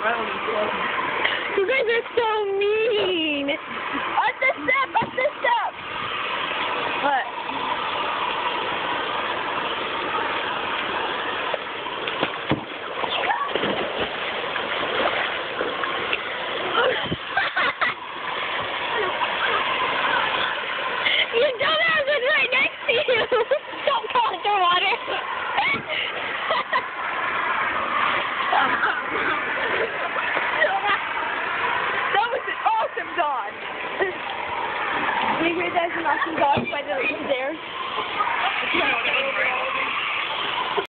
You guys are so mean. Up the step, up the step. What? You don't have it right next to you. Don't go underwater. That was an awesome dodge. You hear that's an awesome dodge by the stairs?